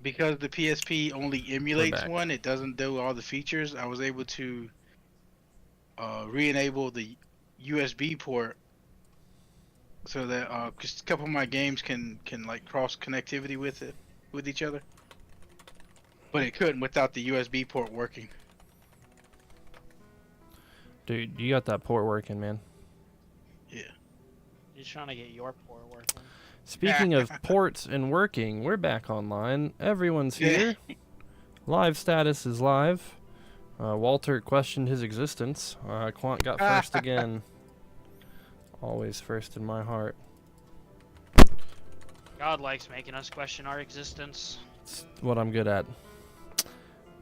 because the PSP only emulates one, it doesn't do all the features. I was able to re-enable the USB port so that just a couple of my games can like cross connectivity with each other, but it couldn't without the USB port working. Dude, you got that port working, man. Yeah. He's trying to get your port working. Speaking of ports and working, we're back online. Everyone's here. Live status is live. Walter questioned his existence. Quant got first again. Always first in my heart. God likes making us question our existence. It's what I'm good at.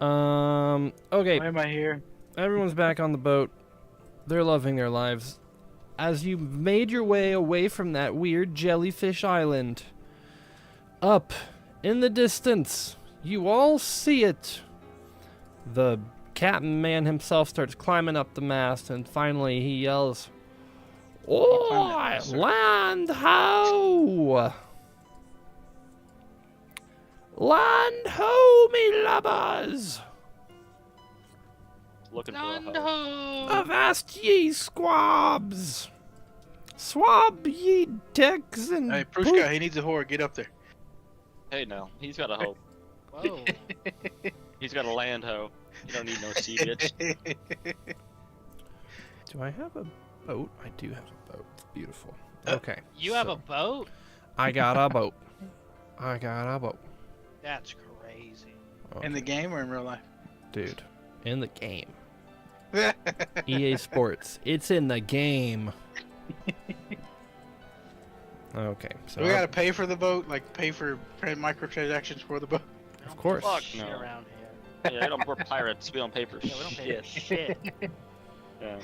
Okay. Why am I here? Everyone's back on the boat. They're loving their lives. As you made your way away from that weird jellyfish island, up in the distance, you all see it. The captain man himself starts climbing up the mast, and finally he yells, "Oi, land ho! Land ho, me lubbers! Looking for a hoe. Avast ye squabs! Swab ye decks and Hey, Prushka, he needs a whore. Get up there. Hey, no, he's got a hoe. Whoa. He's got a land hoe. You don't need no sea bitch. Do I have a boat? I do have a boat. It's beautiful. Okay. You have a boat? I got a boat. I got a boat. That's crazy. Okay. In the game or in real life? Dude, in the game. EA Sports. It's in the game. Okay, so we gotta pay for the boat, like pay for microtransactions for the boat. Of course. Fuck Shit no. around here. Yeah, we're pirates. We don't pay for Yeah, we don't pay shit. for shit. Yeah.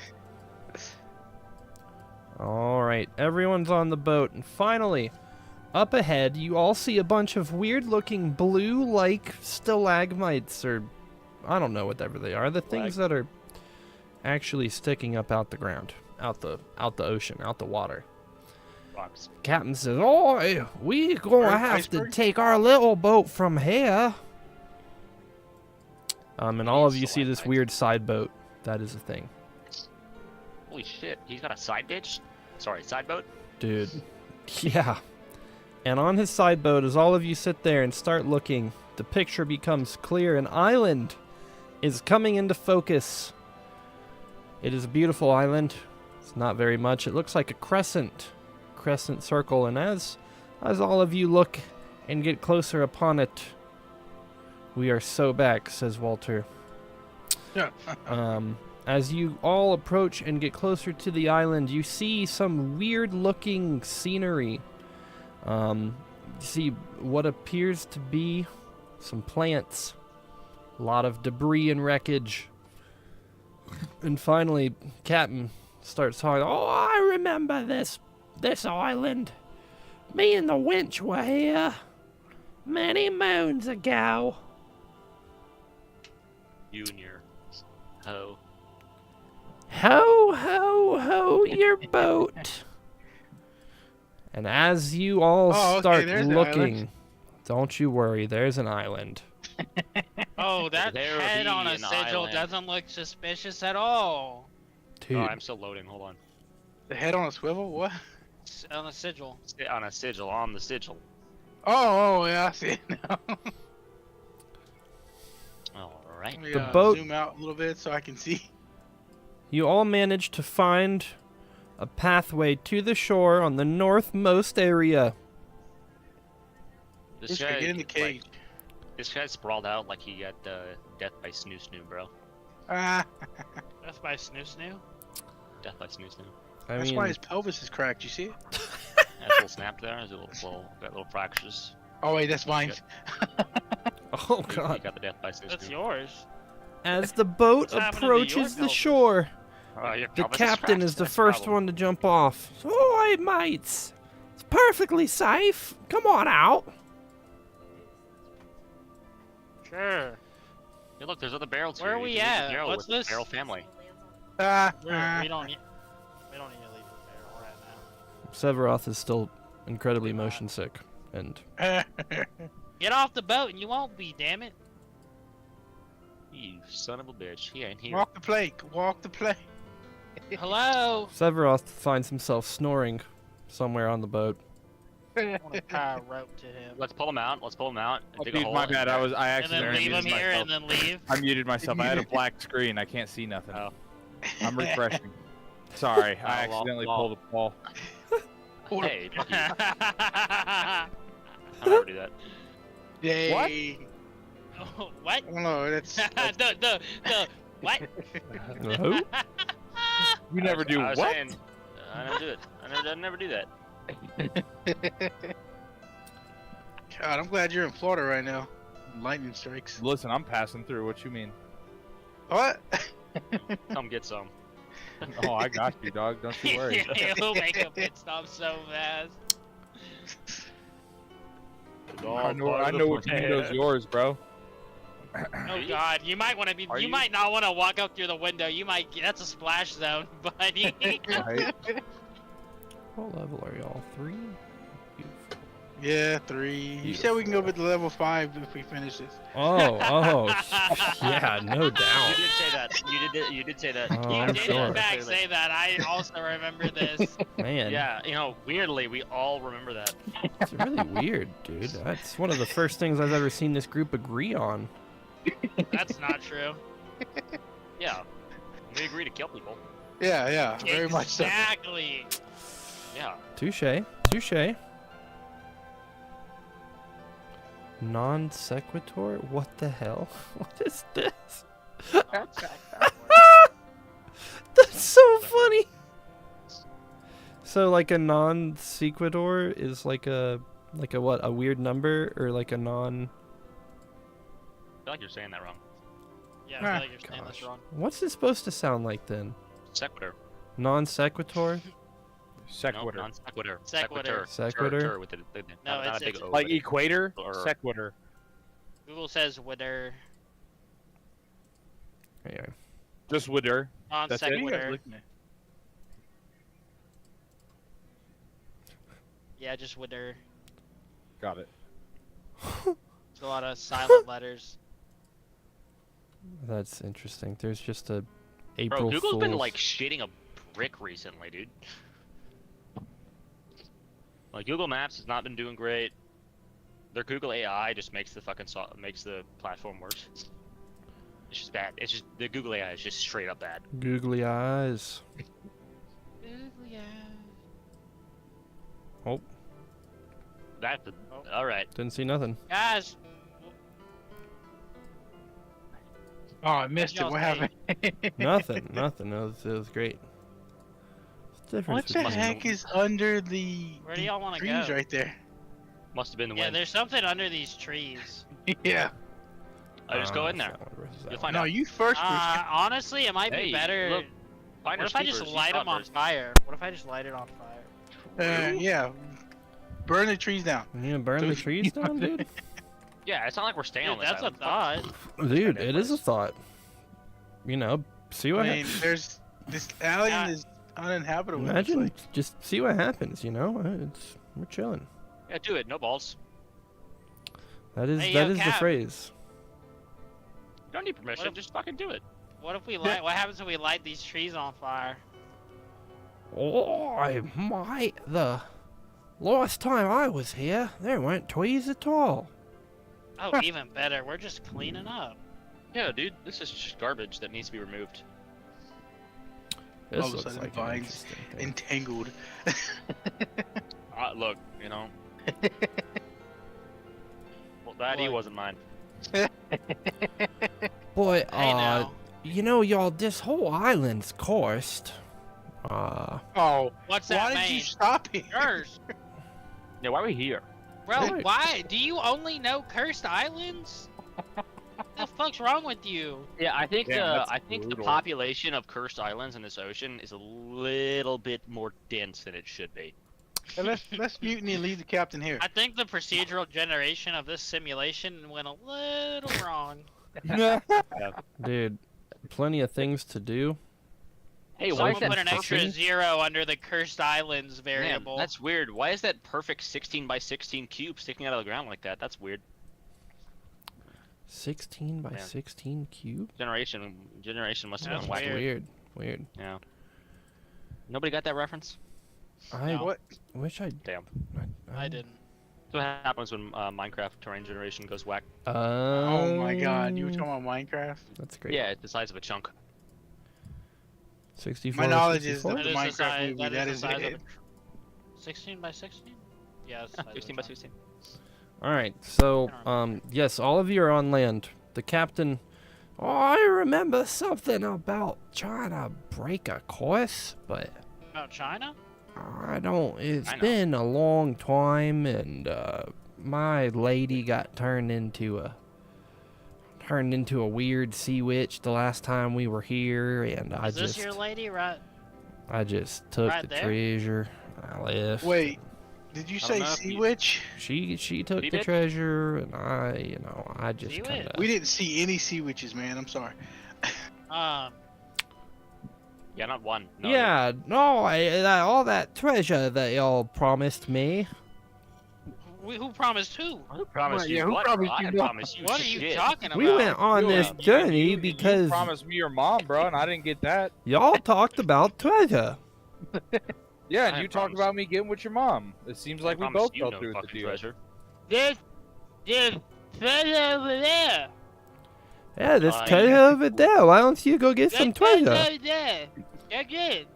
All right, everyone's on the boat, and finally, up ahead, you all see a bunch of weird-looking blue-like stalagmites, or I don't know whatever they are. The things that are actually sticking up out the ground, out the ocean, out the water. Rocks. Captain says, "Oi, we gonna have to take our little boat from here." And all of you see this weird side boat. That is a thing. Holy shit, he's got a side ditch? Sorry, side boat? Dude. Yeah. And on his side boat, as all of you sit there and start looking, the picture becomes clear. An island is coming into focus. It is a beautiful island. It's not very much. It looks like a crescent circle. And as all of you look and get closer upon it, we are so back, says Walter. Yeah. As you all approach and get closer to the island, you see some weird-looking scenery. You see what appears to be some plants, a lot of debris and wreckage. And finally, Captain starts talking. "Oh, I remember this island. Me and the winch were here many moons ago." Junior. Hoe. Ho, ho, ho, your boat. And as you all start looking, don't you worry, there's an island. Oh, that There head be on a an sigil island. doesn't look suspicious at all. Dude, Oh, I'm still loading. Hold on. The head on a swivel? What? On a sigil. On a sigil. On the sigil. Oh, yeah, I see it now. Alright. Let me, The boat- zoom out a little bit so I can see. you all managed to find a pathway to the shore on the northmost area. This Get in the cage. This guy's sprawled out like he got death by snoo snoo, bro. Ah, That's by Snoo Snoo. Death by snoo snoo. I that's mean, why his pelvis is cracked. You see it? Has a little snap there. Has a got little fractures. Oh wait, that's mine. oh He god. got the death by snoo That's snoo. yours. As the boat What's happening to your approaches the pelvis? shore, Your the pelvis captain cracked. is the That's first problem. one to jump off. "Oi, mates! It's perfectly safe. Come on out." Sure. Hey, look, there's other barrels Where here. are we You can leave the at? barrel What's with the this? Barrel family. Ah, We don't need to leave the barrel right now. Severoth is still incredibly motion sick, And Get off the boat and you won't be, damn it. You son of a bitch. He ain't here. Walk the plank. Walk the plank. Hello? Severoth finds himself snoring somewhere on the boat. I want to tie a rope to him. Let's pull him out. Let's pull him out. And Oh, dig a dude, hole my and- bad. I And then accidentally leave him muted here myself. and then leave. I muted myself. I had a black screen. I can't see nothing. Oh. I'm refreshing. Sorry, Oh, I accidentally lol. pulled a ball. Hey, I'll never do that. Yay. What? I don't know. That's the what? Who? You never do I was what? saying, I never do it. I never do that. God, I'm glad you're in Florida right now. Lightning strikes. Listen, I'm passing through. What you mean? What? Come get some. Oh, I got you, dog. Don't you worry. He'll make a pit stop so fast. I know what tomato's yours, bro. Oh God, you might want to be. Are You you? might not want to walk up through the window. You might. That's a splash zone, buddy. Right? What level are y'all? 3? Yeah, 3. You said we can go up to level 5 if we finish this. Oh, yeah, no You doubt. did say that. You did say that. Oh, You I'm did sure. in fact say that. I also remember this. Man, Yeah, you know, weirdly, we all remember that. it's really weird, dude. That's one of the first things I've ever seen this group agree on. That's not true. Yeah. We agree to kill people. Yeah, very much so. Exactly. Yeah. Touche. Touche. Non sequitur? What the hell? What is this? That's so funny. So like a non sequitur is like a what? A weird number or like a non? I feel like you're saying that wrong. Yeah, I feel like you're saying Gosh. this wrong. What's it supposed to sound like then? Sequitur. Non sequitur? Sequitur. No, non sequitur. Sequitur. Sequitur? Tur with the No, not a it's- big it's- O, Like but- equator? Or- Sequitur. Google says wither, Anyway. Just wither. non That's it? What are you guys sequitur. looking at? Yeah, just wither. Got it. There's a lot of silent letters. That's interesting. There's just a Bro, April Google's Fool's. been like shitting a brick recently, dude. Like Google Maps has not been doing great. Their Google AI just makes the fucking makes the platform worse. It's just bad. It's just the Google AI is just straight up bad. Googly eyes. Oh, That's the, all right. didn't see nothing. Guys, Oh, I missed it. y'all What say? happened? Nothing. Nothing. It was great. What's the difference What the between- heck is under the Where do y'all wanna trees go? right there? Must have been the yeah, wind. there's something under these trees. Yeah. I just go in there. that one versus that You'll one. find No, out. you first. Honestly, it might Hey, be better. look, What Finder's if I just keepers, light he's them on got fire? What if I just light it on fire? Yeah. Burn the trees down. You gonna burn the trees down, dude? Yeah, it's not like we're staying on Dude, this that's a island. thought. Dude, Kinda it is a place. thought. You know, see what I mean, there's this alien Yeah. is uninhabitable. It's imagine, like- just see what happens. You know, we're chilling. Yeah, do it. No balls. That is Hey, that yo, is the Cap. phrase. You don't need permission. What if- Just fucking do it. What if we light? What happens if we light these trees on fire? Oh my! The last time I was here, there weren't trees at all. Oh, even better. We're just cleaning up. Yeah, dude. This is just garbage that needs to be removed. This All of a looks sudden, like an vines interesting thing. entangled. Look, you know. Well, that he What? wasn't mine. Boy, Hey now. you know, y'all, this whole island's cursed. Oh, What's why that did mean? you stop here? Cursed. Yeah, why are we here? Bro, Right. why? Do you only know cursed islands? What the fuck's wrong with you? Yeah, I think Damn, that's the brutal. population of cursed islands in this ocean is a little bit more dense than it should be. Hey, let's mutiny and leave the captain here. I think the procedural generation of this simulation went a little wrong. dude, plenty of things to do. Hey, why Someone is that put an extra perfect? 0 under the cursed islands Man, variable. that's weird. Why is that perfect 16 by 16 cube sticking out of the ground like that? That's weird. 16 by Man. 16 cube? Generation must have That's gone wacky. weird. Weird. Yeah. Nobody got that reference? I No. What? wish I... Damn. I didn't. That's what happens when Minecraft terrain generation goes whack. Oh my god, you were talking about Minecraft? That's great. Yeah, it's the size of a chunk. 64 My knowledge is 64? that the That is the Minecraft size. movie, That that is is the size it. of the 16 by 16. Yeah, that's the size of 16 the by chunk. 16. All right, so I don't yes, all of you are on land. The captain. Oh, I remember something about trying to break a course, but About China? I don't. It's I know. been a long time, and my lady got turned into a weird sea witch the last time we were here, and Is this your lady, right? I just took right the there? treasure. I left. Wait, did you I don't say know if Sea you- Witch? She took Sea the witch? treasure, and I just Sea kind witch? of. We didn't see any Sea Witches, man. I'm sorry. Yeah, not one. No, Yeah, no, all that treasure that y'all promised me. Who promised who? Who promised Well, you yeah, who what? promised I you didn't what? promise you What are you shit. talking about? We went on You, this and journey you because promised me your mom, bro, and I didn't get that. y'all talked about treasure. Yeah, I and you didn't talked promise. about me getting with your mom. It seems like we I promise both you fell no through with the fucking deal. treasure. There's treasure over there. Yeah, there's you- treasure over there. Why don't you go get some treasure? over there. That's it.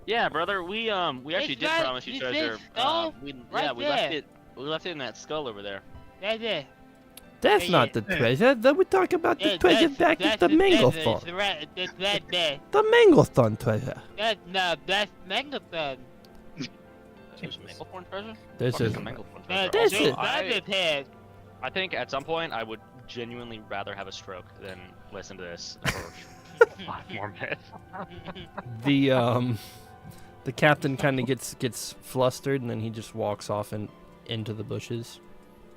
Yeah, brother, we actually It's did right- promise you it's treasure. this skull We right we there. left it in that skull over there. That's it. That's Yeah, not the treasure. Then we talk about the treasure back at the Manglethorn. That's right there. The Manglethorn treasure. That's Megathon. There's Manglethorn treasure? This Fuck is the Manglethorn That's This treasure. is- David's head. I think at some point I would genuinely rather have a stroke than listen to this for 5 more minutes. the captain kind of gets flustered, and then he just walks off into the bushes.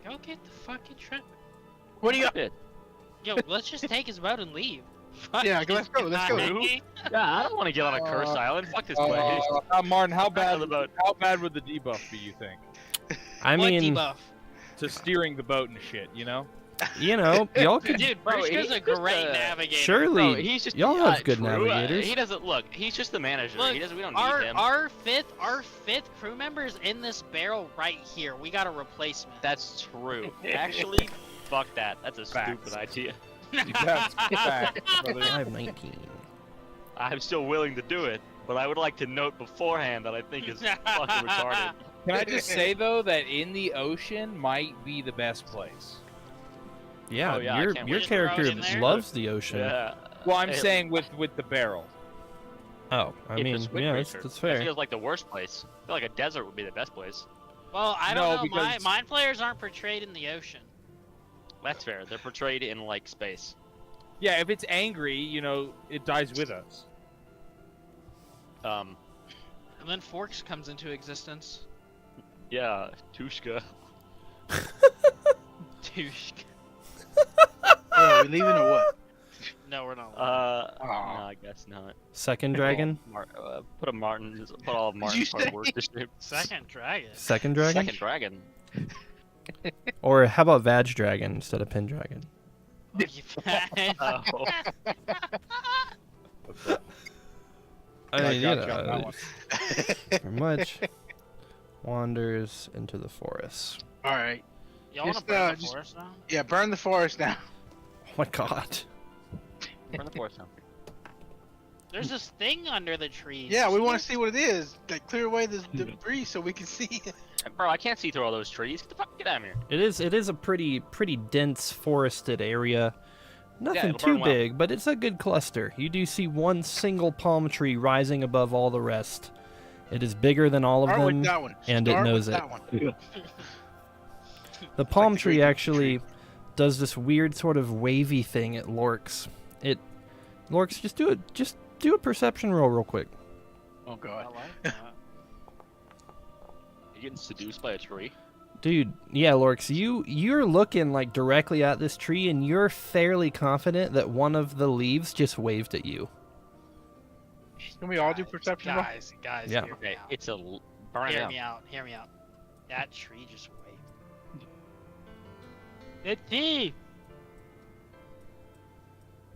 Go get the fucking trip. What do you? Shit. Yo, let's just take his boat and leave. Yeah, let's go, let's go. Fucking Yeah, I don't want to get on a cursed island. Fuck this place. Martin, how Back bad? on the boat. How bad would the debuff be? You think I What mean, debuff? to steering the boat and shit? You know? y'all could. Dude, Bro, Brishka's he's a just great a- navigator. Surely, Bro, he's just y'all have good true. navigators. He doesn't look. He's just the manager. Look, We don't need him. our fifth crew member is in this barrel right here. We got a replacement. That's true. Actually, fuck that. That's a Facts. stupid idea. That's fact, brother. 519. I'm still willing to do it, but I would like to note beforehand that I think it's fucking retarded. Can I just say though that in the ocean might be the best place? Yeah, Oh, yeah, I your can't your wait. character Throw it in there? loves the ocean. Yeah. Well, I'm Hey, saying with the barrel. Oh, I if mean, the Squid yeah, Racer. that's That fair. feels like the worst place. I feel like a desert would be the best place. Well, I No, don't know. because- Mine players aren't portrayed in the ocean. That's fair. They're portrayed in like space. Yeah, if it's angry, you know, it dies with us. And then Forks comes into existence. Yeah, Tushka. Douche. Are we leaving or what? No, we're not. No, I guess not. Second dragon. Put all of Martin's you hard say? work to shame. Second dragon. Second dragon. Second dragon. Or how about Vag dragon instead of Pin dragon? Oh. I mean, you got you on that know, one. pretty much wanders into the forest. All right. Y'all want to Just, burn the just- forest now? Yeah, burn the forest down. Oh my god. Burn the forest down. There's this thing under the trees. Yeah, we want to see what it is. Like, clear away the debris so we can see it. Bro, I can't see through all those trees. Get out of here. It is a pretty dense forested area. Nothing it'll too burn well. big, but it's a good cluster. You do see one single palm tree rising above all the rest. It is bigger than all of Start them, with that one. and it Start knows with it. that one. The palm the tree great actually does this weird sort of wavy thing at Lorks. Lorks, just do a perception roll real quick. Oh I god. like that. You getting seduced by a tree? Dude, yeah, Lorks, you're looking like directly at this tree, and you're fairly confident that one of the leaves just waved at you. Can we all do perception roll? Guys, Yeah. hear me Okay, out. it's a burn Hear down. me out. Hear me out. That tree just waved. The tea.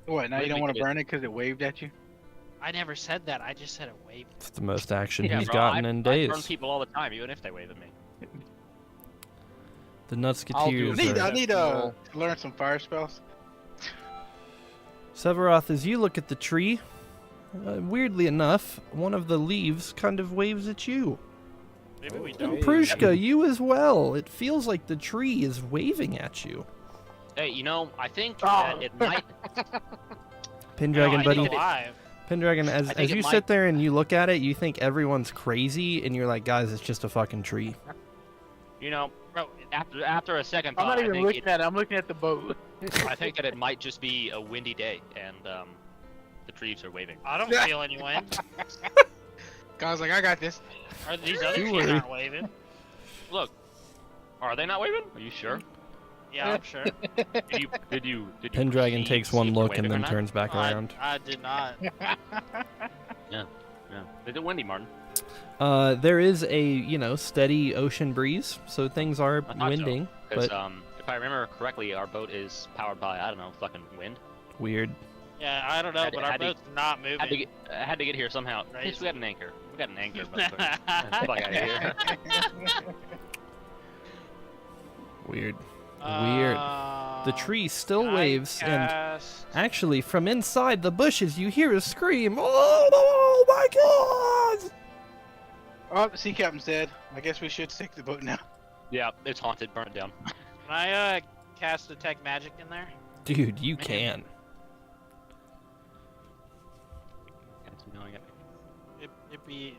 What? Now Wait, you don't we want to could- burn it because it waved at you? I never said that. I just said it waved. It's the most action Yeah, he's bro, gotten I in burn days. people all the time, even if they wave at me. The I'll Nutsketeers do I are... need to learn some fire spells. Severoth, as you look at the tree, weirdly enough, one of the leaves kind of waves at you. Maybe we And don't. Prushka, you as well. It feels like the tree is waving at you. Hey, you know, I think Oh. that it might. Pendragon, I buddy. think alive. Pendragon, I as think it you might- sit there and you look at it, you think everyone's crazy, and you're like, guys, it's just a fucking tree. You know, Bro, after a second I'm thought, not I even think looking at it. I'm looking at the boat. I think that it might just be a windy day, and the trees are waving. I don't feel any wind. Guys, like, I got this. Or these other Don't trees worry. aren't waving. Look, are they not waving? Are you sure? Yeah, I'm sure. Did you? Pendragon see- takes see one if they're look and waving or then not? turns back around. I did not. Yeah, is it windy, Martin? There is a, steady ocean breeze, so things are I thought so. winding, Because but if I remember correctly, our boat is powered by, I don't know, fucking wind. weird. Yeah, I don't know, Had to- but our had to- boat's not I moving. had to get here somehow. Yes, Crazy. we got an anchor. We got an anchor. motherfucker. Fuck out of here. Weird. Weird. The tree still waves, and actually, from inside the bushes, you hear a scream. Oh my god! Oh, the sea captain's dead. I guess we should sink the boat now. Yeah, it's haunted. Burn it down. Can I cast detect magic in there? Dude, you can. It'd be.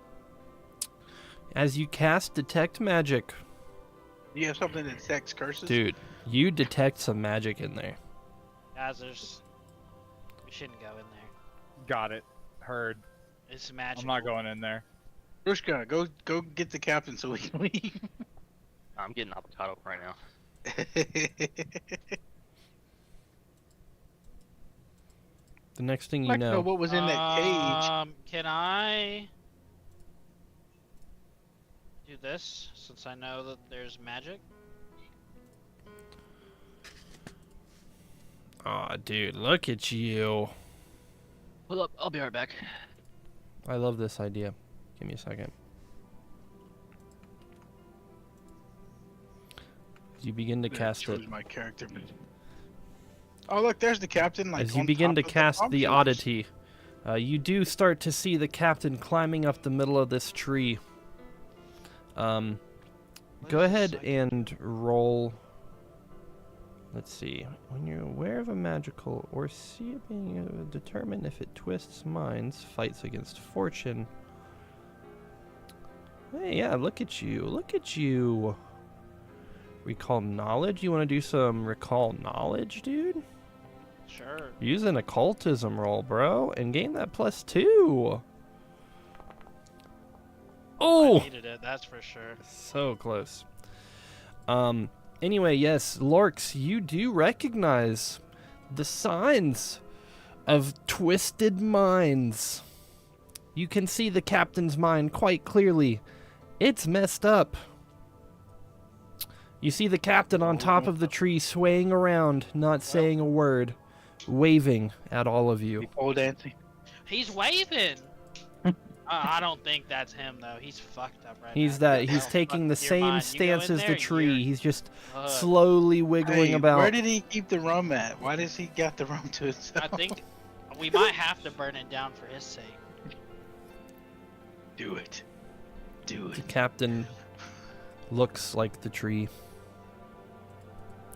As you cast Detect Magic, Do you have something that detects curses? dude, you detect some magic in there. Guys, we shouldn't go in there. Got it. Heard. It's magic. I'm not going in there. Rushka, go get the captain so we can leave. I'm getting avocado right now. The next thing I'd you like to know know, what was in that cage. Can I do this since I know that there's magic? aw, dude, look at you. Hold up, I'll be right back. I love this idea. Give me a second. You begin to That cast it. shows my character. Oh, look, there's the captain. Like As you on begin top to of cast palm the trees. oddity, you do start to see the captain climbing up the middle of this tree. Go ahead and roll. Let's see. When you're aware of a magical or see it being determine if it twists minds, fights against fortune. Hey, yeah, look at you. Look at you. Recall knowledge? You want to do some recall knowledge, dude? Sure. Use an occultism roll, bro, and gain that +2. I Oh! needed it, that's for sure. So close. Anyway, yes, Lorx, you do recognize the signs of twisted minds. You can see the captain's mind quite clearly. It's messed up. You see the captain on top of the tree swaying around, not saying a word, waving at all of you. Pole dancing. He's waving. I don't think that's him though. He's fucked up right He's now. he's taking the same stance as the tree. He's just slowly wiggling Hey, about. where did he keep the rum at? Why does he got the rum to himself? I think we might have to burn it down for his sake. Do it. Do The it. captain looks like the tree.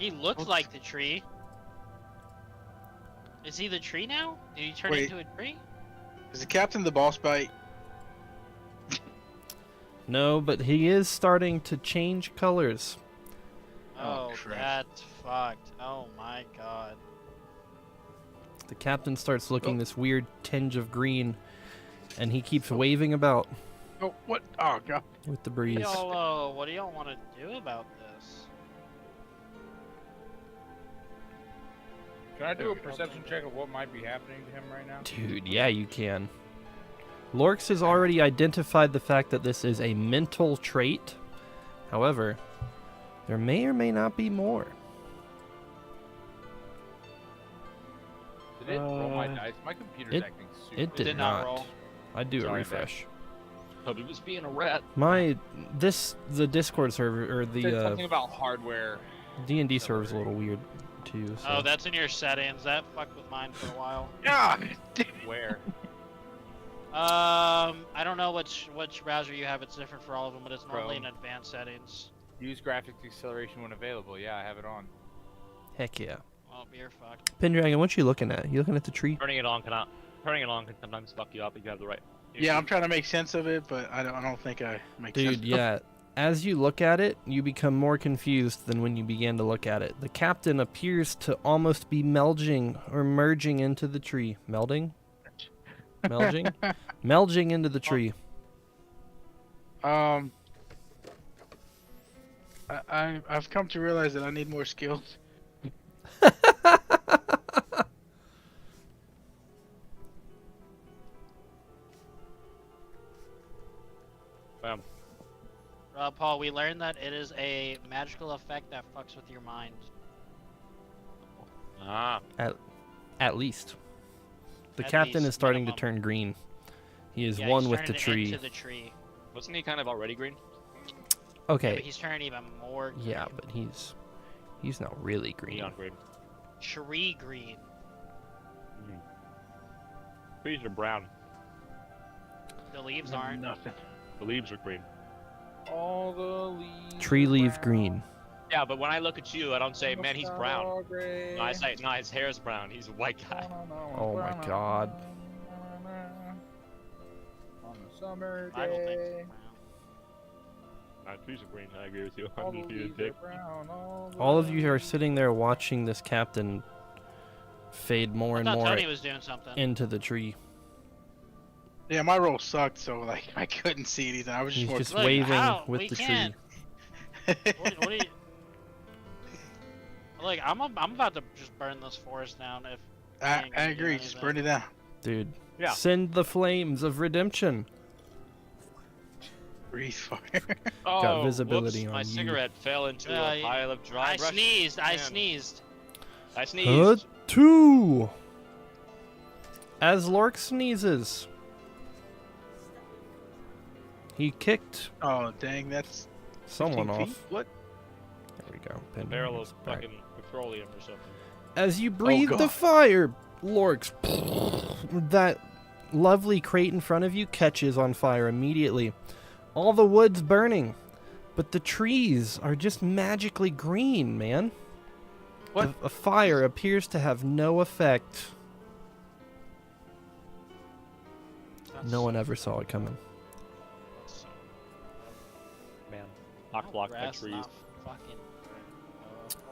He looks like the tree. Is he the tree now? Did he turn Wait. into a tree? Is the captain the boss bite? No, but he is starting to change colors. Oh, Oh, crap. that's fucked. Oh my god. The captain starts looking this weird tinge of green, and he keeps waving about Oh, what? Oh, God. with the What breeze. do y'all want to do about this? Can I do a perception check of what might be happening to him right now? Dude, yeah, you can. Lorx has already identified the fact that this is a mental trait. However, there may or may not be more. Did it roll my dice? My computer's acting super. It did did not. not roll. I'd do a Sorry, refresh. Hope he was being a rat. The Discord server, or It said the something about hardware. D&D server's a little weird, too. So. Oh, that's in your settings. That fucked with mine for a while. Ah, Where? I don't know which browser you have. It's different for all of them, but it's normally in Chrome. advanced settings. Use graphics acceleration when available. Yeah, I have it on. Heck yeah. Oh, you're fucked. Pendragon, what you looking at? You looking at the tree? Turning it on can sometimes fuck you up if you have the right. yeah, I'm trying to make sense of it, but I don't think I make sense. Dude, yeah. As you look at it, you become more confused than when you began to look at it. The captain appears to almost be melging or merging into the tree. Melding? Melging? Melging into the tree. I've come to realize that I need more skills. Bam. Paul, we learned that it is a magical effect that fucks with your mind. Ah. At least. The At captain least, is starting minimum. to turn green. He is Yeah, one he's with the turning tree. into the tree. Wasn't he kind of already green? Yeah, Okay. but he's turning even more green. Yeah, but he's not really green. Neon green. Tree green. Trees are brown. The leaves aren't. Nothing. The leaves are green. All the leaves. Tree are leaf brown. green. Yeah, but when I look at you, I don't say, man, he's brown. All gray. No, I say, no, his hair is brown. He's a white guy. Oh my god. On a summer Bible thinks day. it's brown. Trees are green. I agree with you. All I'm the gonna be a leaves dick. are brown, All of you are sitting there watching this captain fade more I and thought more Tony was doing something. into the tree. Yeah, my roll sucked, so like I couldn't see anything. I was just He's more. just Look, waving how? with We the can't. tree. What do you? Like, I'm about to just burn this forest down if. I ain't gonna do agree. Just anything. burn it down. Dude, Yeah. send the flames of redemption. Breathe fire. Oh, visibility whoops, on my you. cigarette fell into Yeah, a pile of dry I brush. sneezed. I Man. sneezed. I sneezed. Two. As Lork sneezes, he kicked Oh dang, that's someone 15 off. feet? What? There we go. A Pin barrel is of back. fucking petroleum or something. As you breathe the God. fire, Lorks, that lovely crate in front of you catches on fire immediately. All the wood's burning, but the trees are just magically green, man. What? A fire appears to have no effect. No one ever saw it coming. Man, knock block by Grass trees. not fucking.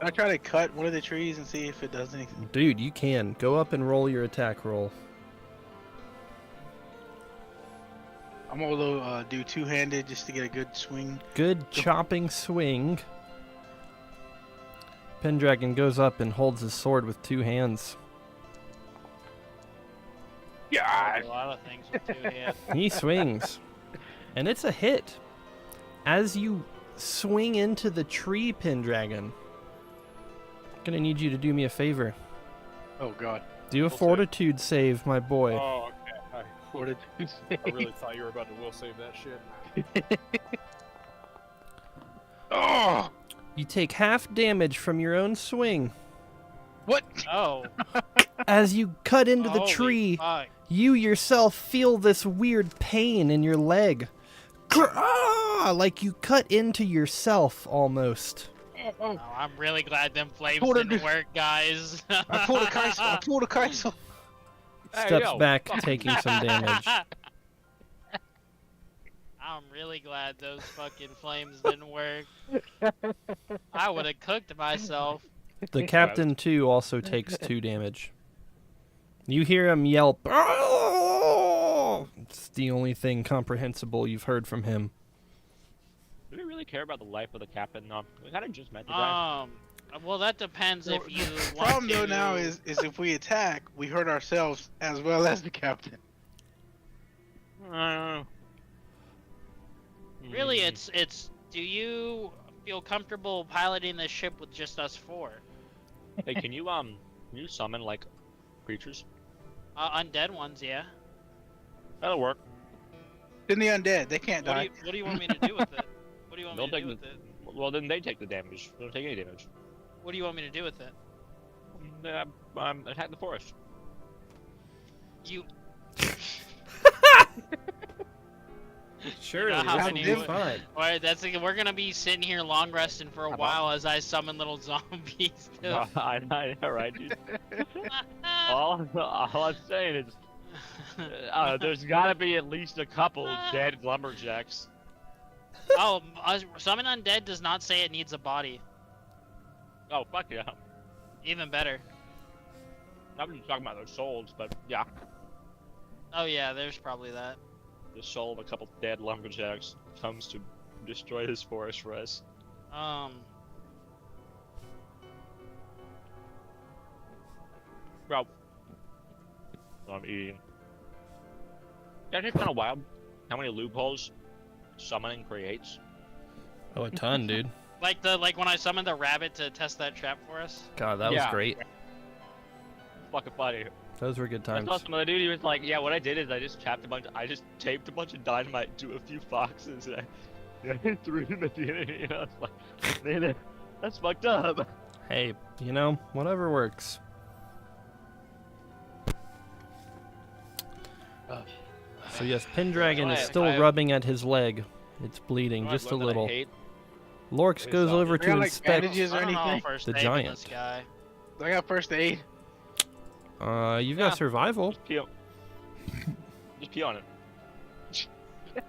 I try to cut one of the trees and see if it does anything. Dude, you can. Go up and roll your attack roll. I'm gonna do two-handed just to get a good swing. Good chopping swing. Pendragon goes up and holds his sword with two hands. Yeah. A lot of things with two hands. He swings. And it's a hit. As you swing into the tree, Pendragon, I'm gonna need you to do me a favor. Oh god. Do a save. fortitude save, my boy. Oh, okay. Fortitude. I really thought you were about to will save that shit. Oh. You take half damage from your own swing. What? Oh. As you cut into the Holy tree, fuck. you yourself feel this weird pain in your leg. Like you cut into yourself almost. Oh, I'm really glad them flames pulled a- didn't work, guys. I pulled a Kaisel. I pulled a Kaisel. Hey, Steps yo, back, fuck. taking some damage. I'm really glad those fucking flames didn't work. I would have cooked myself. The captain, too, also takes 2 damage. You hear him yelp. "Oh!" It's the only thing comprehensible you've heard from him. Do we really care about the life of the captain? No, we kind of just met the guy. Well, that depends if you The want problem to. though now is if we attack, we hurt ourselves as well as the captain. Really, it's. Do you feel comfortable piloting this ship with just us four? Hey, can you summon like creatures? Undead ones, yeah. That'll work. Then the undead, they can't die. What do you want me to do with it? What do you want me to do with it? Well, then they take the damage. They don't take any damage. What do you want me to do with it? Attack the forest. You. Sure, You know how this many will be would- fine. Alright, we're gonna be sitting here long resting for a while as I summon little zombies. I know, right, dude? all I'm saying is, there's gotta be at least a couple dead lumberjacks. Oh, summon undead does not say it needs a body. Oh, fuck yeah. Even better. I'm just talking about their souls, but yeah. Oh yeah, there's probably that. The soul of a couple dead lumberjacks comes to destroy this forest for us. Bro. I'm eating. That's kind of wild. How many loopholes summoning creates? Oh, a ton, dude. Like when I summoned the rabbit to test that trap for us. God, that was Yeah. great. Fucking funny. Those were good I times. saw some other dude. He was like, "Yeah, what I did is I just taped a bunch of dynamite to a few foxes, and I threw them at the enemy." And I was like, "Man, that's fucked up." Hey, you know, whatever works. So yes, Pendragon is still rubbing at his leg. It's bleeding just a little. Lorx goes over I to got, like, inspect. bandages or I don't know anything? first The aid giant. in this guy. I got first aid. You've got survival. Just pee on it.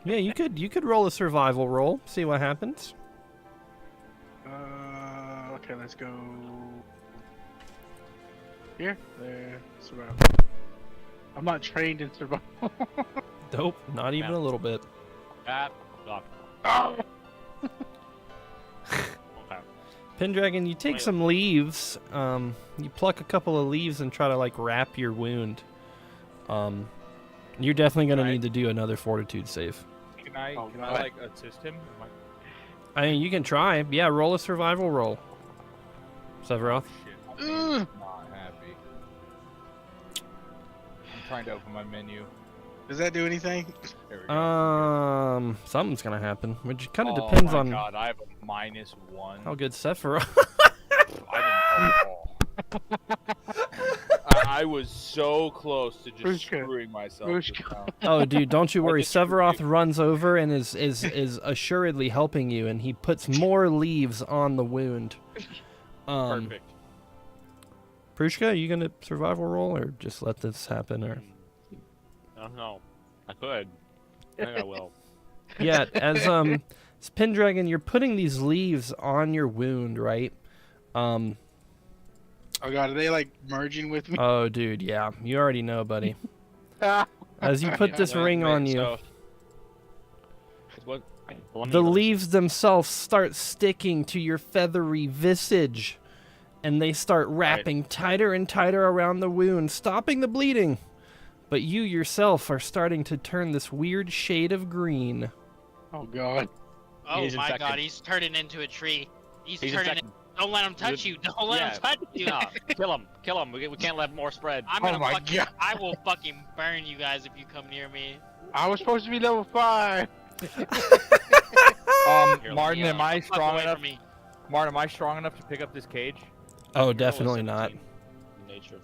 Yeah, you could roll a survival roll. See what happens. Okay, let's go. Here, there, survival. I'm not trained in survival. Dope. Not even a little bit. That sucked. Oh! Okay. Pendragon, you take some leaves. You pluck a couple of leaves and try to like wrap your wound. You're definitely gonna need to do another fortitude save. Can I Oh, can God. I like assist him? I mean, you can try. Yeah, roll a survival roll. Sephiroth. Shit, I'm not happy. I'm trying to open my menu. Does that do anything? There we go. Something's gonna happen, which kind of Oh depends my on God, I have a -1. how good Sephiroth. I didn't I was so close to just Rushka. screwing myself. Rushka. just now. Oh, dude, don't you I worry. just Sephiroth screwed runs over and is assuredly helping you, and he puts more leaves on the wound. Perfect. Prushka, are you gonna survival roll or just let this happen? Or I don't know. I could. I think I will. yeah, as Pendragon, you're putting these leaves on your wound, right? Oh god, are they like merging with me? Oh, dude, yeah, you already know, buddy. Ah. As you put this ring on you, So, what? the leaves themselves start sticking to your feathery visage, and they start wrapping tighter and tighter around the wound, stopping the bleeding. But you yourself are starting to turn this weird shade of green. Oh god. Oh He's my infected. God, he's turning into a tree. He's He's turning. infected. Don't let him touch you. Don't let him touch you. No, kill him. Kill him. We can't let more spread. I'm Oh gonna my fucking. God. I will fucking burn you guys if you come near me. I was supposed to be level 5. Martin, am I Fuck strong away enough? from me. Martin, am I strong enough to pick up this cage? Oh, definitely not. Nature.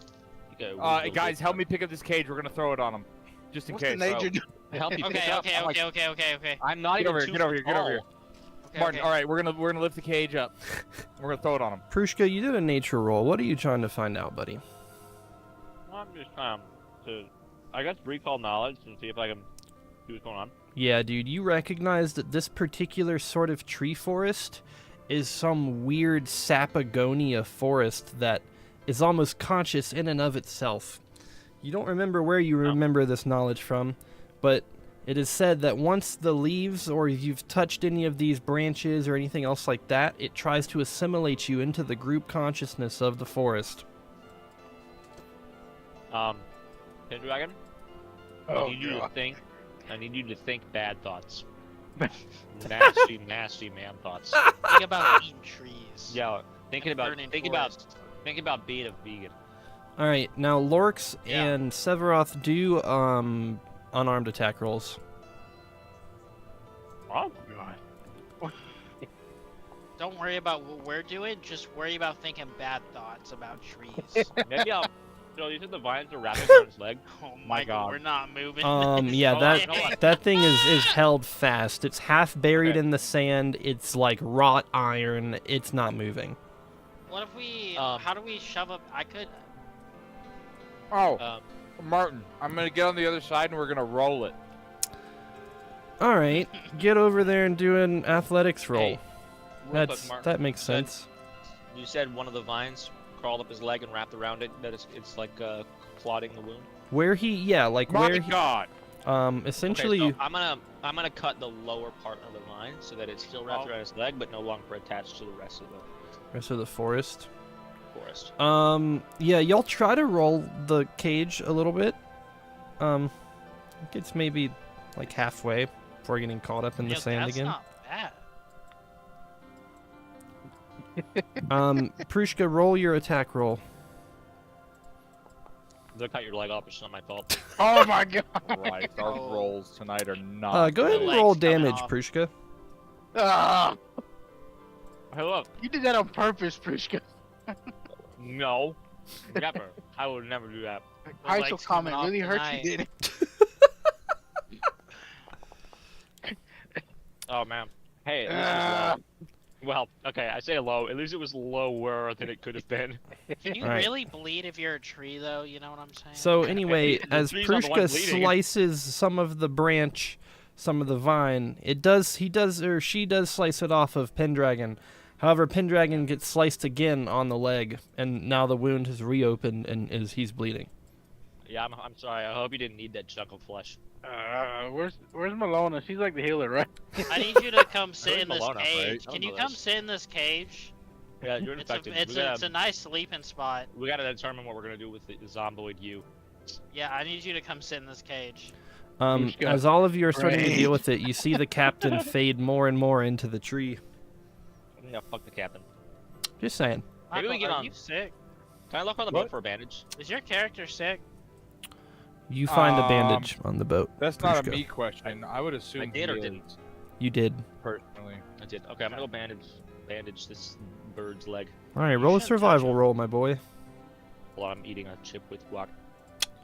Guys, help me pick up this cage. We're gonna throw it on him, just in What's case. the nature do? Help you pick Okay, up. okay, I'm like, okay. I'm not Get even over here, two get over here, feet get over tall. here. Okay, Martin, okay. all right, we're gonna lift the cage up. We're gonna throw it on him. Prushka, you did a nature roll. What are you trying to find out, buddy? I'm just trying to, I guess, recall knowledge and see if I can see what's going on. Yeah, dude, you recognize that this particular sort of tree forest is some weird Sapagonia forest that is almost conscious in and of itself. You don't remember where you remember this knowledge from, but it is said that once the leaves or you've touched any of these branches or anything else like that, it tries to assimilate you into the group consciousness of the forest. Pendragon, Oh you do the god. thing I need you to think bad thoughts. nasty, nasty man thoughts. Think about eating trees. Yeah, thinking about burning think forests. about being a vegan. All right, now Lorx Yeah. and Severoth do unarmed attack rolls. Oh, God. Don't worry about what we're doing. Just worry about thinking bad thoughts about trees. maybe I'll. So you said the vines are wrapping around his leg. Oh My my God. We're not moving. Yeah, Hold on, hold on. that thing is held fast. It's half buried Okay. in the sand. It's like wrought iron. It's not moving. What if we? Um, How do we shove up? I could. Oh, Um, Martin, I'm gonna get on the other side and we're gonna roll it. All right, get over there and do an athletics roll. Hey, real quick, That's Mark, that makes said- sense. You said one of the vines crawled up his leg and wrapped around it. That it's like clotting the wound. Where like My where he, God! essentially Okay, so I'm gonna cut the lower part of the vine so that it's still wrapped Oh. around his leg, but no longer attached to the rest of the rest of the forest. forest. Yeah, y'all try to roll the cage a little bit. I think it's maybe like halfway before getting caught up in the Yeah, sand that's again. not bad. Prushka, roll your attack roll. They cut your leg off. It's not my fault. Oh my God. Right, our Oh. rolls tonight are not. Go ahead the and roll leg's coming damage, off. Prushka. Ah, Hey, look. you did that on purpose, Prishka. No. Never. I would never do that. The Heisel's leg's coming comment off really hurt tonight. you, didn't it? Oh man. Hey, at least it was Ah. low. Well, okay, I say low. At least it was lower than it could have been. Can you Alright. really bleed if you're a tree, though? You know what I'm saying? So anyway, The as tree's not the one Prushka bleeding. slices some of the branch, some of the vine, he does slice it off of Pendragon. However, Pendragon gets sliced again on the leg, and now the wound has reopened and he's bleeding. Yeah, I'm sorry. I hope you didn't need that chunk of flesh. Where's Malona? She's like the healer, right? I need you to come sit Really in this Bologna, right? cage. I Can don't you know come this. sit in this cage? Yeah, you're It's a, infected. it's, we a, gotta, it's a nice sleeping spot. we gotta determine what we're gonna do with the zomboid you. Yeah, I need you to come sit in this cage. Prushka. As all of you are starting to Right. deal with it, you see the captain fade more and more into the tree. Yeah, fuck the captain. Just saying. Maybe we Michael, get are on- you sick? Can I look on the What? boat for a bandage? Is your character sick? You find a bandage on the boat. That's not a Prushka. me question. I would assume I did or he didn't? is, You did. personally. I did. Okay, I'm gonna go bandage this bird's leg. All right, You roll a shouldn't touch survival it. roll, my boy. While I'm eating a chip with guac.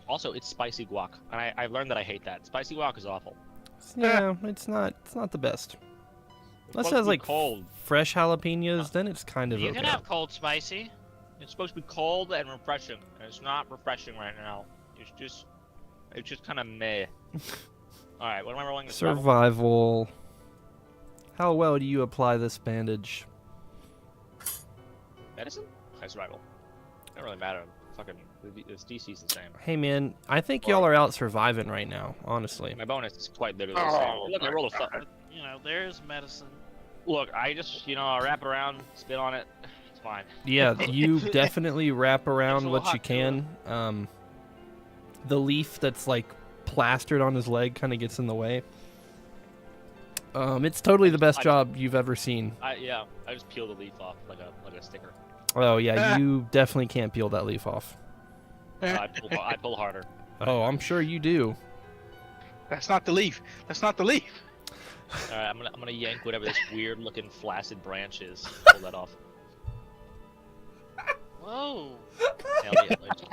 Also, it's spicy guac, and I've learned that I hate that. Spicy guac is awful. Yeah, it's not the best. It's Unless supposed it has to be like cold. fresh jalapenos, then it's kind of You okay. can have cold spicy. It's supposed to be cold and refreshing, and it's not refreshing right now. It's just kind of meh. All right, what am I rolling? This survival? Survival. How well do you apply this bandage? Medicine? High survival. Doesn't really matter. Fucking, this DC's the same. Hey man, I think y'all are out surviving right now, honestly. My bonus is quite literally the Oh, same. Look, I my rolled a. You know, there's medicine. Look, I just, I wrap it around, spit on it. It's fine. Yeah, you definitely wrap around a what you lot to can. The leaf that's like plastered on his leg kind of gets in the way. It's totally the best job you've ever seen. I just peel the leaf off like a sticker. Oh yeah, you definitely can't peel that leaf off. I pull harder. Oh, I'm sure you do. That's not the leaf. That's not the leaf. All right, I'm gonna yank whatever this weird looking flaccid branch is. Pull that off. Whoa. Hell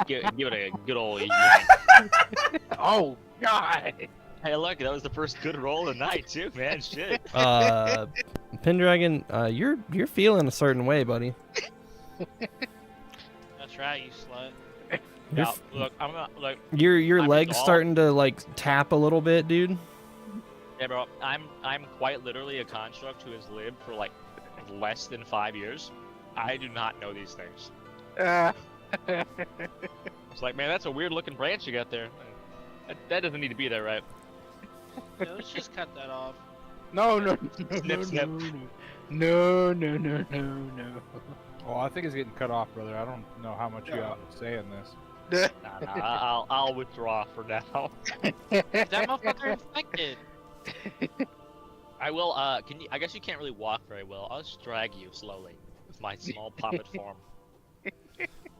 yeah, give it a good old yank. Oh God. Hey, look, that was the first good roll of the night too, man. Shit. Pendragon, you're feeling a certain way, buddy. That's right, you slut. You're Now, f- look, I'm gonna like. Your I'm legs resolved. starting to like tap a little bit, dude. Yeah, bro, I'm quite literally a construct who has lived for like less than 5 years. I do not know these things. It's like, man, that's a weird looking branch you got there. That doesn't need to be there, right? Yeah, let's just cut that off. No, no, Snip, no, snip. no, no, no, no, no. Well, I think it's getting cut off, brother. I don't know how much you have to say in this. I'll withdraw for now. That motherfucker infected. I will. Can you? I guess you can't really walk very well. I'll just drag you slowly with my small puppet form.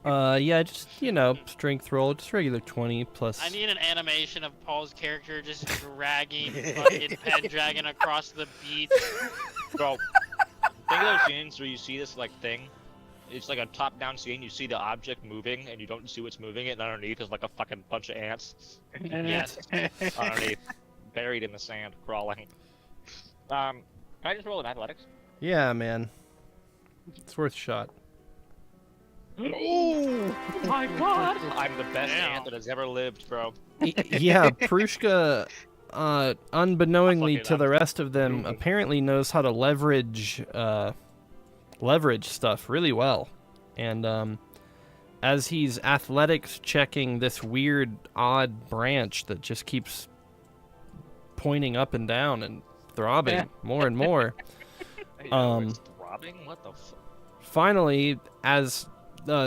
Yeah, just, strength roll, just regular 20 plus. I need an animation of Paul's character just dragging fucking Pendragon across the beach. Bro, think of those scenes where you see this like thing. It's like a top-down scene. You see the object moving, and you don't see what's moving it. And underneath is like a fucking bunch of ants. Yes. Underneath, buried in the sand, crawling. Can I just roll in athletics? Yeah, man. It's worth a shot. Oh my god! I'm the best ant that has ever lived, bro. Yeah, Prushka, unbeknowingly to the rest of them, apparently knows how to leverage stuff really well. And as he's athletics checking this weird, odd branch that just keeps pointing up and down and throbbing more and more. It's throbbing? What the fuck? Finally, as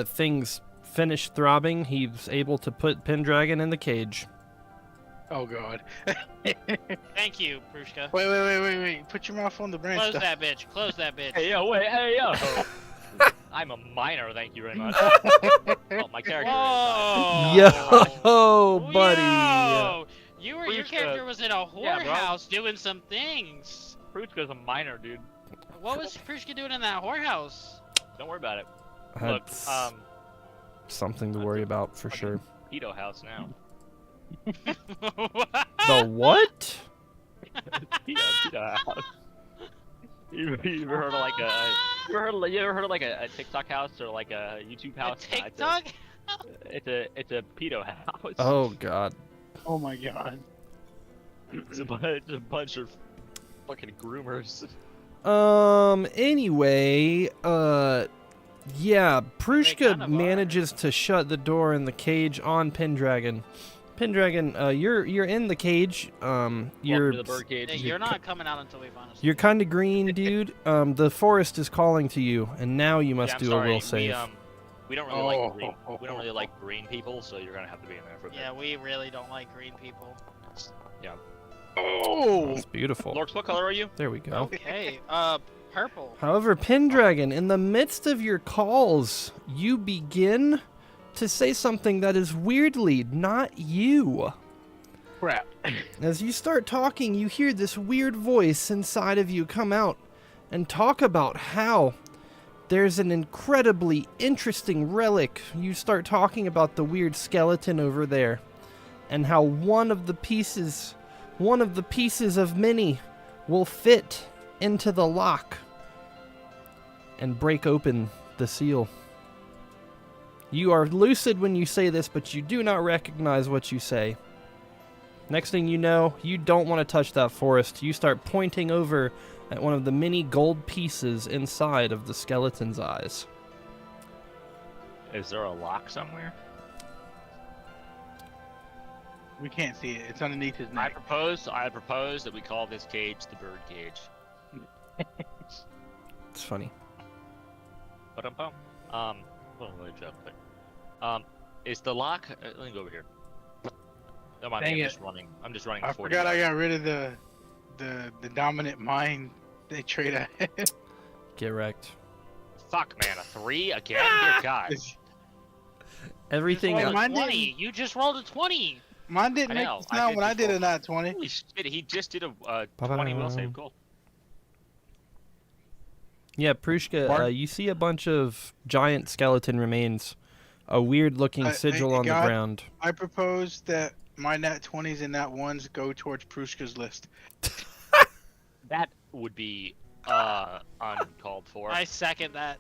things finish throbbing, he's able to put Pendragon in the cage. Oh god. Thank you, Prushka. Wait. Put your mouth on the branch. Close that bitch. Close that bitch. Hey yo. I'm a minor, thank you very much. Oh, my character. Whoa. Yo, buddy. Yo. Your Prushka. character was in a Yeah, bro. whorehouse doing some things. Prushka's a minor, dude. What was Prushka doing in that whorehouse? Don't worry about it. Look, That's something to worry about for sure. pedo house now. The what? pedo house. You ever heard of like you ever heard of like a TikTok house or like a YouTube A house? TikTok? It's a pedo house. Oh god. Oh my god. It's a bunch of fucking groomers. Anyway, yeah, Prushka kind of are. manages to shut the door in the cage on Pendragon. Pendragon, you're in the cage. Welcome You're to the bird cage. Hey, you're not coming out until we find us. you're kind of green, dude. The forest is calling to you, and now you must I'm do sorry, a will save. We don't really like green. We don't really like green people, so you're gonna have to be in there for a bit. Yeah, we really don't like green people. Oh. It's beautiful. Lorx, what color are you? There we go. Okay, purple. However, Pendragon, in the midst of your calls, you begin to say something that is weirdly not you. Crap. As you start talking, you hear this weird voice inside of you come out and talk about how there's an incredibly interesting relic. You start talking about the weird skeleton over there and how one of the pieces of many will fit into the lock and break open the seal. You are lucid when you say this, but you do not recognize what you say. Next thing you know, you don't want to touch that forest. You start pointing over at one of the many gold pieces inside of the skeleton's eyes. Is there a lock somewhere? We can't see it. It's underneath his I neck. propose that we call this cage the bird cage. It's funny. Ba-dum-bum. What a really joke, but is the lock? Let me go over here. Don't mind me. Dang I'm it. just running. I'm just running. I 40 forgot I yards. got rid of the dominant mind they trade I had. Get wrecked. Fuck, man, a 3 again? Dear God. Everything You just Hey, rolled mine a didn't- 20. You just rolled a 20. Mine didn't I make know, the I sound did when I just did roll. a nat 20. Holy shit, he just did a 20 will save. Cool. Yeah, Prushka, Mark? you see a bunch of giant skeleton remains. A weird-looking sigil on the God. ground. I propose that my nat 20s and nat 1s go towards Prushka's list. That would be uncalled for. I second that.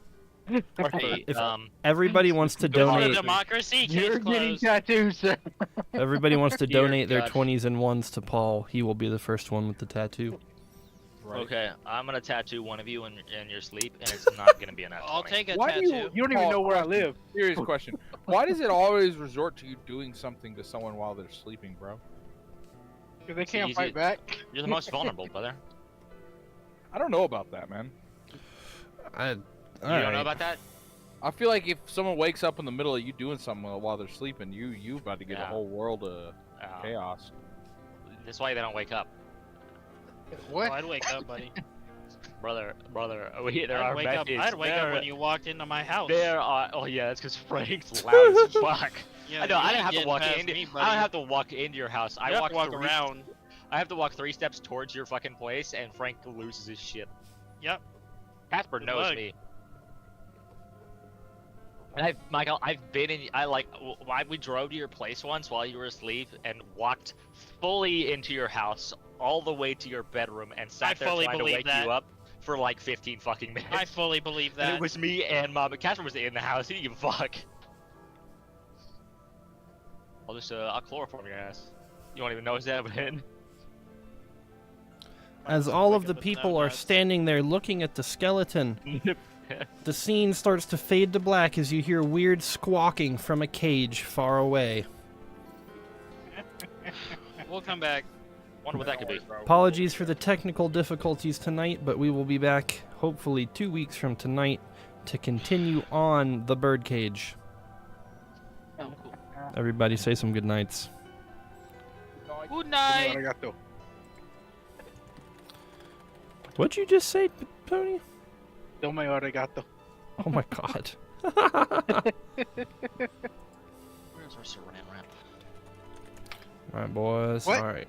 Hey, If- Everybody wants to donate. Democracy. You're Case getting closed. tattoos, sir. Everybody wants to Dear donate their God. 20s and 1s to Paul. He will be the first one with the tattoo. Right. Okay, I'm gonna tattoo one of you in your sleep, and it's not gonna be a nat 20. I'll take a Why do tattoo. You don't even know where I live. Serious question. Why does it always resort to you doing something to someone while they're sleeping, bro? Because they can't easy. fight back. You're the most vulnerable, brother. I don't know about that, man. You don't know about that? I feel like if someone wakes up in the middle of you doing something while they're sleeping, you about to get a Yeah. whole world of chaos. That's why they don't wake up. Oh, What? I'd wake up, buddy. There I'd are wake up. methods. I'd wake up when you walked into my house. There are. Oh yeah, that's because Frank's loud as fuck. Yeah, I know. you I don't ain't have to getting walk past into. me, I buddy. don't have to walk into your house. You I have walk to walk three, around. I have to walk 3 steps towards your fucking place, and Frank loses his shit. Yep. Casper Good knows luck. me. And Michael, I've been in. We drove to your place once while you were asleep, and walked fully into your house, all the way to your bedroom, and sat I there fully trying to believe wake that. you up for like 15 fucking minutes. I fully believe And that. it was me and Mom. But Casper was in the house. He didn't give a fuck. I'll chloroform your ass. You won't even notice that, but As all of the people are standing there looking at the skeleton, the scene starts to fade to black as you hear weird squawking from a cage far away. We'll come back. Wonder what that could be. Apologies for the technical difficulties tonight, but we will be back hopefully 2 weeks from tonight to continue on the birdcage. Oh, cool. Everybody say some good nights. Good night. Arigato. What'd you just say, Tony? Tome arigato. Oh my god. Where's our saran wrap? Alright, boys. What? Alright.